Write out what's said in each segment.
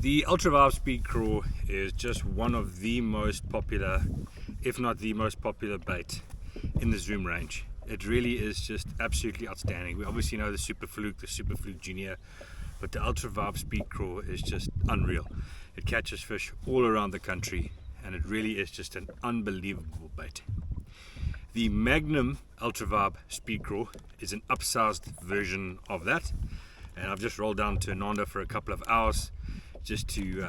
The Ultra Vibe Speed Craw is just one of the most popular, if not the most popular bait in the Zoom range. It really is just absolutely outstanding. We obviously know the Super Fluke Junior, but the Ultra Vibe Speed Craw is just unreal. It catches fish all around the country, and it really is just an unbelievable bait. The Magnum Ultra Vibe Speed Craw is an upsized version of that, and I've just rolled down to Ananda for a couple of hours just to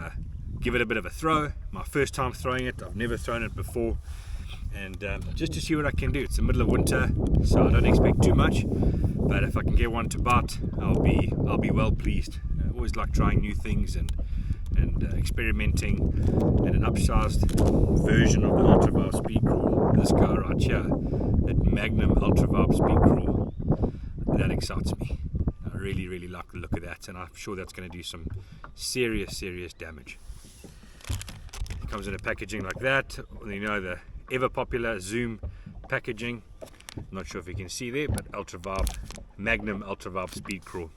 give it a bit of a throw. My first time throwing it, I've never thrown it before, and just to see what I can do. It's the middle of winter, so I don't expect too much, but if I can get one to bite, I'll be well pleased. I always like trying new things and experimenting, and an upsized version of the Ultra Vibe Speed Craw, this guy right here, that Magnum Ultra Vibe Speed Craw, that excites me. I really like the look of that, and I'm sure that's going to do some serious damage. It comes in a packaging like that, you know, the ever popular Zoom packaging. I'm not sure if you can see there, but Ultra Vibe, Magnum Ultra Vibe Speed Craw.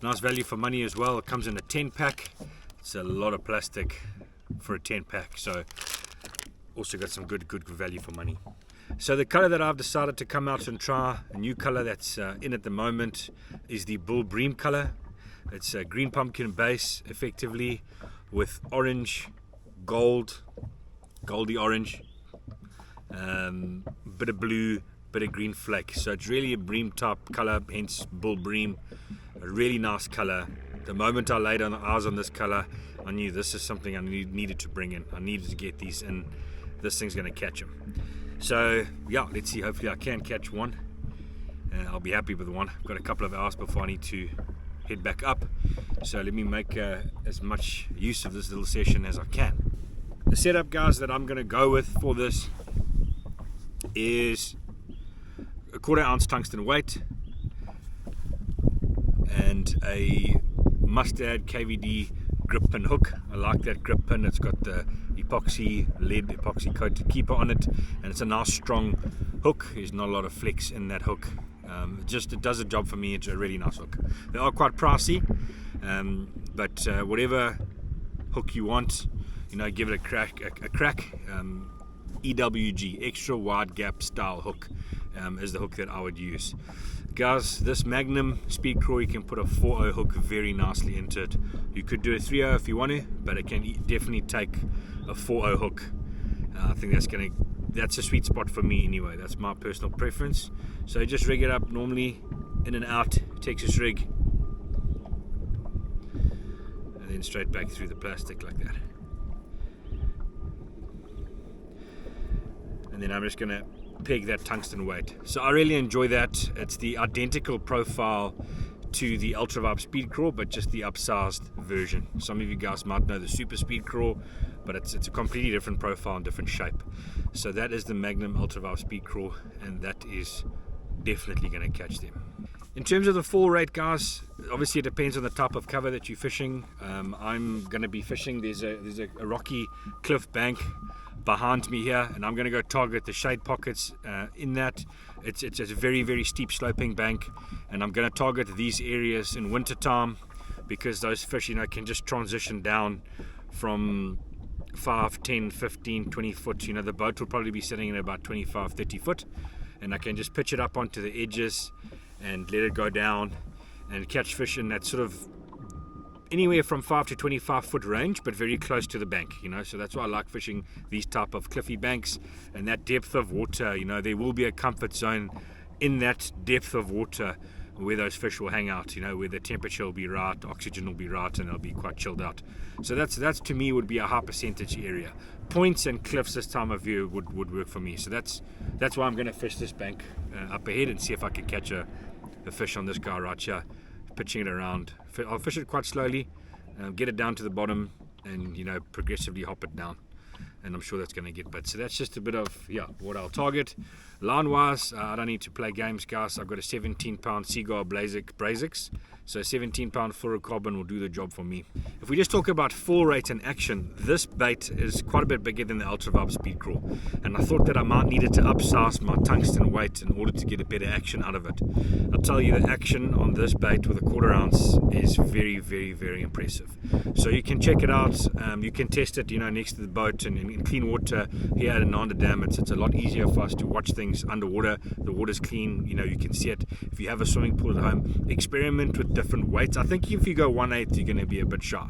Nice value for money as well. It comes in a 10 pack. It's a lot of plastic for a 10 pack, so also got some good value for money. So the color that I've decided to come out and try, a new color that's in at the moment, is the Bull Bream color. It's a green pumpkin base effectively with orange, goldy orange, bit of blue, bit of green flake. So it's really a bream type color, hence Bull Bream. A really nice color. The moment I laid eyes on this color, I knew this is something I needed to bring in. I needed to get these in. This thing's going to catch them. So yeah, let's see. Hopefully I can catch one. I'll be happy with one. I've got a couple of hours before I need to head back up. So let me make as much use of this little session as I can. The setup, guys, that I'm going to go with for this is a 1/4 ounce tungsten weight and a mustard KVD grip pin hook. I like that grip pin. It's got the lead epoxy coated keeper on it, and it's a nice strong hook. There's not a lot of flex in that hook. It does a job for me. It's a really nice hook. They are quite pricey, but whatever hook you want, you know, give it a crack. EWG, extra wide gap style hook, is the hook that I would use. Guys, this Magnum Speed Craw, you can put a 4.0 hook very nicely into it. You could do a 3.0 if you want to, but it can definitely take a 4.0 hook. I think that's a sweet spot for me anyway. That's my personal preference. So just rig it up normally, in and out, Texas rig, and then straight back through the plastic like that. And then I'm just going to peg that tungsten weight. So I really enjoy that. It's the identical profile to the Ultra Vibe Speed Craw, but just the upsized version. Some of you guys might know the Super Speed Craw, but it's a completely different profile and different shape. So that is the Magnum Ultra Vibe Speed Craw, and that is definitely going to catch them. In terms of the fall rate, guys, obviously it depends on the type of cover that you're fishing. I'm going to be fishing, there's a rocky cliff bank behind me here, and I'm going to go target the shade pockets in that. It's a very steep sloping bank, and I'm going to target these areas in winter time, because those fish, you know, can just transition down from 5, 10, 15, 20 foot. You know, the boat will probably be sitting in about 25, 30 foot, and I can just pitch it up onto the edges and let it go down and catch fish in that sort of anywhere from 5 to 25 foot range, but very close to the bank, you know. So that's why I like fishing these type of cliffy banks, and that depth of water, you know, there will be a comfort zone in that depth of water where those fish will hang out, you know, where the temperature will be right, oxygen will be right, and they'll be quite chilled out. So that's to me would be a high percentage area. Points and cliffs this time of year would work for me. So that's why I'm going to fish this bank up ahead and see if I can catch a fish on this guy right here, pitching it around. I'll fish it quite slowly, get it down to the bottom, and, you know, progressively hop it down, and I'm sure that's going to get bit. So that's just a bit of what I'll target. Line wise, I don't need to play games, guys. I've got a 17 pound Seagull Brazix So 17-pound fluorocarbon will do the job for me. If we just talk about fall rate and action, this bait is quite a bit bigger than the Ultra Vibe Speed Craw, and I thought that I might needed to upsize my tungsten weight in order to get a better action out of it. I'll tell you, the action on this bait with a 1/4 ounce is very, very, very impressive. So you can check it out. You can test it, next to the boat and in clean water here at Ananda Dam. It's a lot easier for us to watch things underwater. The water's clean, you can see it. If you have a swimming pool at home, experiment with different weights. I think if you go 1/8, you're going to be a bit shy.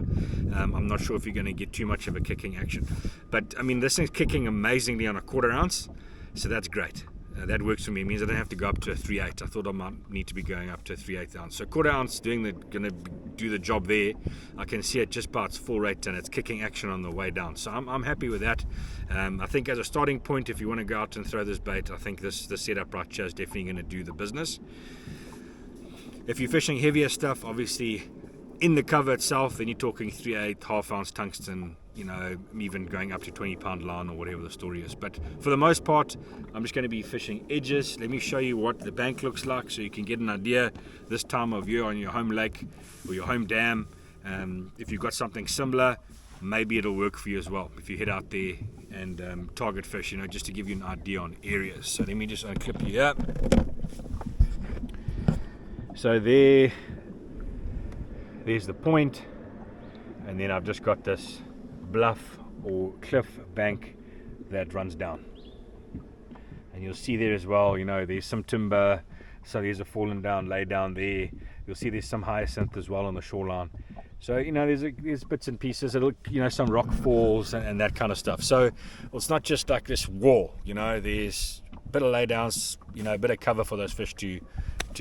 I'm not sure if you're going to get too much of a kicking action. But, this thing's kicking amazingly on a 1/4 ounce, so that's great. That works for me. It means I don't have to go up to a 3/8. I thought I might need to be going up to a 3/8 ounce. So 1/4 ounce going to do the job there. I can see it just by its full rate, and it's kicking action on the way down. So I'm happy with that. I think as a starting point, if you want to go out and throw this bait, I think this setup right here is definitely going to do the business. If you're fishing heavier stuff, obviously in the cover itself, then you're talking 3/8, 1/2 ounce tungsten, even going up to 20-pound line or whatever the story is. But for the most part, I'm just going to be fishing edges. Let me show you what the bank looks like so you can get an idea this time of year on your home lake or your home dam. If you've got something similar, maybe it'll work for you as well if you head out there and target fish, just to give you an idea on areas. So let me just unclip you here. So there's the point, and then I've just got this bluff or cliff bank that runs down, and you'll see there as well, there's some timber, so there's a fallen down lay down there. You'll see there's some hyacinth as well on the shoreline. So there's bits and pieces, some rock falls and that kind of stuff. So it's not just like this wall, there's a bit of lay downs, a bit of cover for those fish to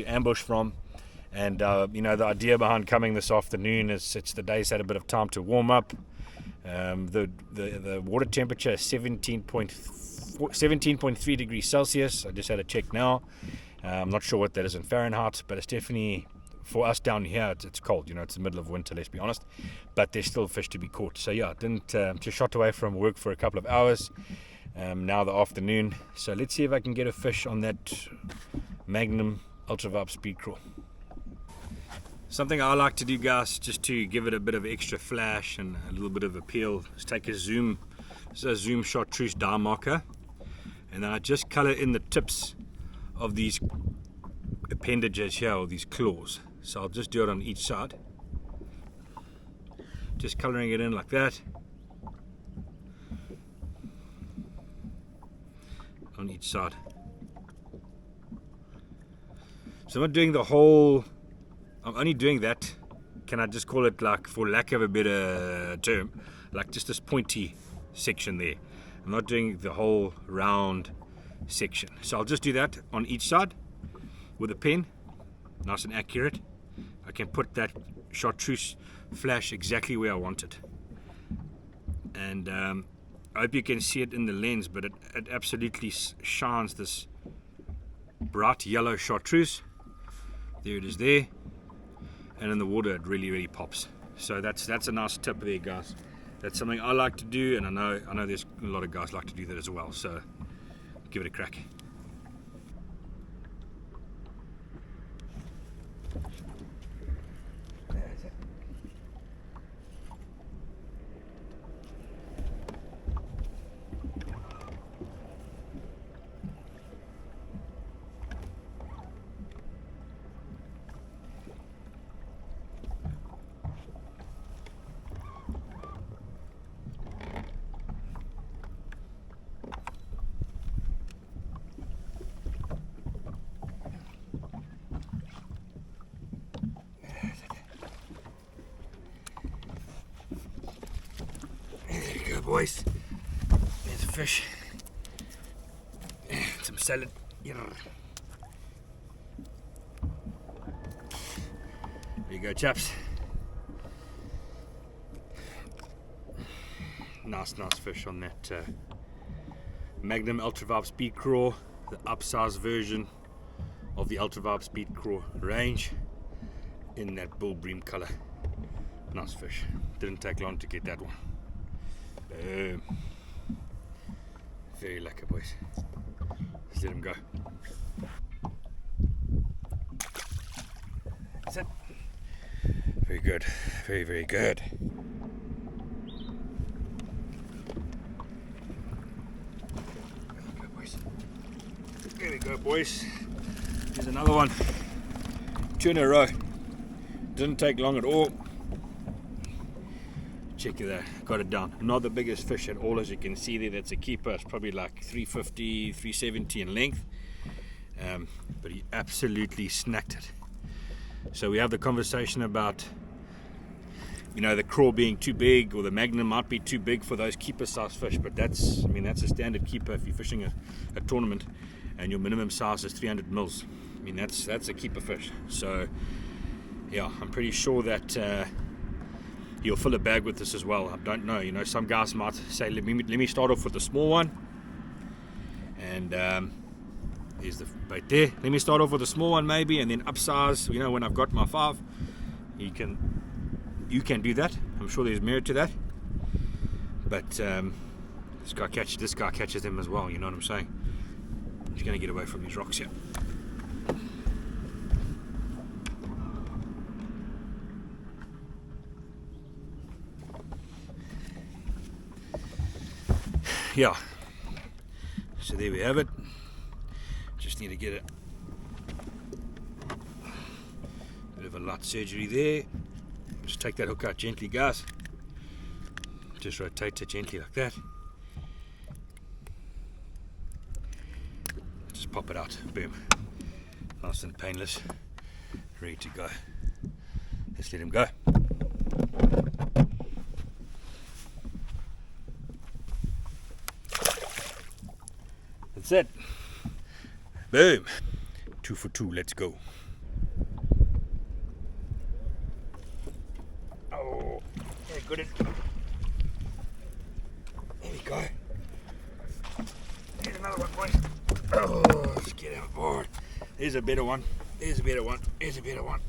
ambush from. And the idea behind coming this afternoon is it's the day's had a bit of time to warm up. The water temperature is 17.3 degrees Celsius. I just had a check now. I'm not sure what that is in Fahrenheit, but it's definitely, for us down here, it's cold. It's the middle of winter, let's be honest. But there's still fish to be caught. So yeah, just shot away from work for a couple of hours. Now the afternoon. So let's see if I can get a fish on that Magnum Ultra Vibe Speed Craw. Something I like to do, guys, just to give it a bit of extra flash and a little bit of appeal, is take a zoom chartreuse dye marker, and then I just color in the tips of these appendages here, or these claws. So I'll just do it on each side, just coloring it in like that on each side. So I'm not doing the whole, I'm only doing that, can I just call it, like, for lack of a better term, like just this pointy section there. I'm not doing the whole round section. So I'll just do that on each side with a pen, nice and accurate. I can put that chartreuse flash exactly where I want it. And I hope you can see it in the lens, but it absolutely shines this bright yellow chartreuse. There it is there. And in the water it really, really pops. So that's a nice tip there, guys. That's something I like to do, and I know there's a lot of guys like to do that as well. So give it a crack. Boys, there's a fish, some salad. There you go, chaps. Nice fish on that Magnum Ultra Vibe Speed Craw, the upsized version of the Ultra Vibe Speed Craw range, in that bull bream color. Nice fish. Didn't take long to get that one. Very lekker, boys. Let's let him go. That's it. Very good, very, very good. There we go, boys. Here's another one. 2 in a row. Didn't take long at all. Check it out, got it down. Not the biggest fish at all, as you can see there. That's a keeper. It's probably like 350, 370 in length. But he absolutely snacked it. So we have the conversation about, you know, the craw being too big, or the Magnum might be too big for those keeper size fish. But that's, I mean, that's a standard keeper if you're fishing a tournament and your minimum size is 300 mils. I mean, that's a keeper fish. So yeah, I'm pretty sure that you'll fill a bag with this as well. I don't know, you know, some guys might say, let me start off with the small one, and there's the bait there. Let me start off with a small one maybe, and then upsize, you know, when I've got my 5. You can do that. I'm sure there's merit to that. But this guy catches them as well, you know what I'm saying? He's going to get away from these rocks here. Yeah, so there we have it. Just need to get a bit of a light surgery there. Just take that hook out gently, guys. Just rotate it gently like that. Just pop it out, boom. Nice and painless, ready to go. Let's let him go. That's it. Boom. 2 for 2, let's go. Oh, very good. There we go. Here's another one, boys. Oh, let's get out board. There's a better one. There's a better one. There's a better one.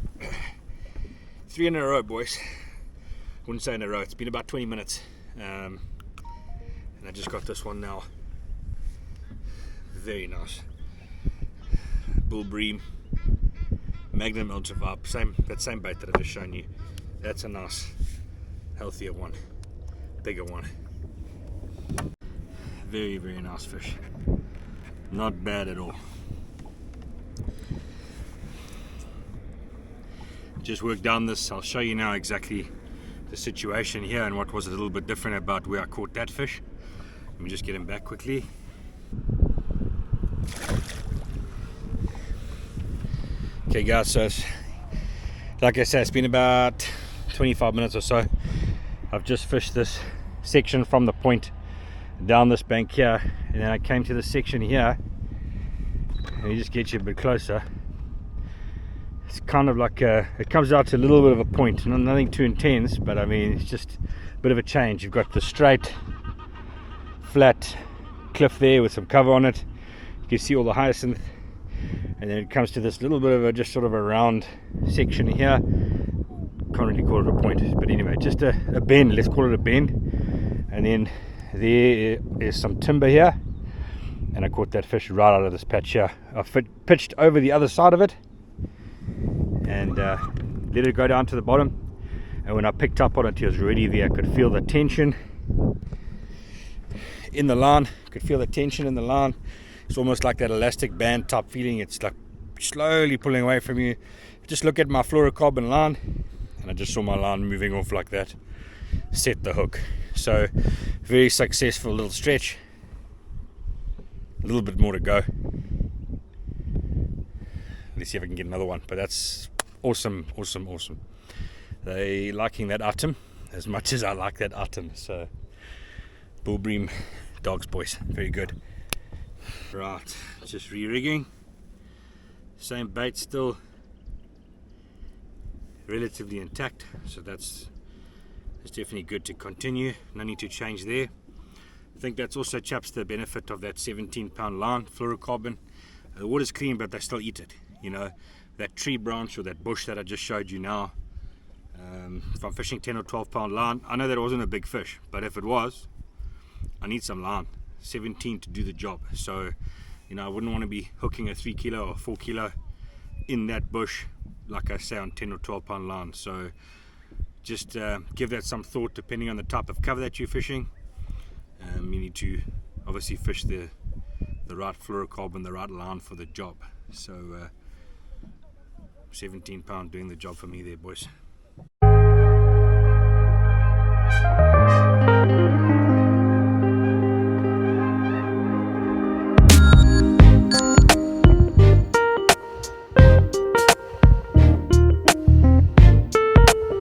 3 in a row, boys. Wouldn't say in a row. It's been about 20 minutes. And I just got this one now. Very nice. Bull bream, Magnum ultra vibe, that same bait that I've just shown you. That's a nice, healthier one, bigger one. Very, very nice fish. Not bad at all. Just worked down this. I'll show you now exactly the situation here and what was a little bit different about where I caught that fish. Let me just get him back quickly. Okay guys, so like I said, it's been about 25 minutes or so. I've just fished this section from the point down this bank here, and then I came to this section here, and you just get you a bit closer. It's kind of like it comes out to a little bit of a point, nothing too intense, but I mean it's just a bit of a change. You've got the straight flat cliff there with some cover on it. You can see all the hyacinth, and then it comes to this little bit of a just sort of a round section here. Can't really call it a point, but anyway, just a bend, let's call it a bend. And then there is some timber here, and I caught that fish right out of this patch here. I pitched over the other side of it and let it go down to the bottom, and when I picked up on it, it was already there. I could feel the tension in the line. Could feel the tension in the line. It's almost like that elastic band type feeling. It's like slowly pulling away from you. Just look at my fluorocarbon line, and I just saw my line moving off like that. Set the hook. So very successful little stretch. A little bit more to go. Let's see if I can get another one. But that's awesome, awesome, awesome. They liking that item as much as I like that item. So bull bream dogs, boys, very good. Right, just re-rigging. Same bait still relatively intact, so that's definitely good to continue. No need to change there. I think that's also, chaps, the benefit of that 17-pound line, fluorocarbon. The water's clean, but they still eat it. You know, that tree branch or that bush that I just showed you now. If I'm fishing 10 or 12-pound line, I know that wasn't a big fish, but if it was, I need some line. 17 to do the job. So, you know, I wouldn't want to be hooking a 3 kilo or 4 kilo in that bush, like I say, on 10 or 12-pound line. So just give that some thought depending on the type of cover that you're fishing. You need to obviously fish the right fluorocarbon, the right line for the job. So 17 pound doing the job for me there, boys.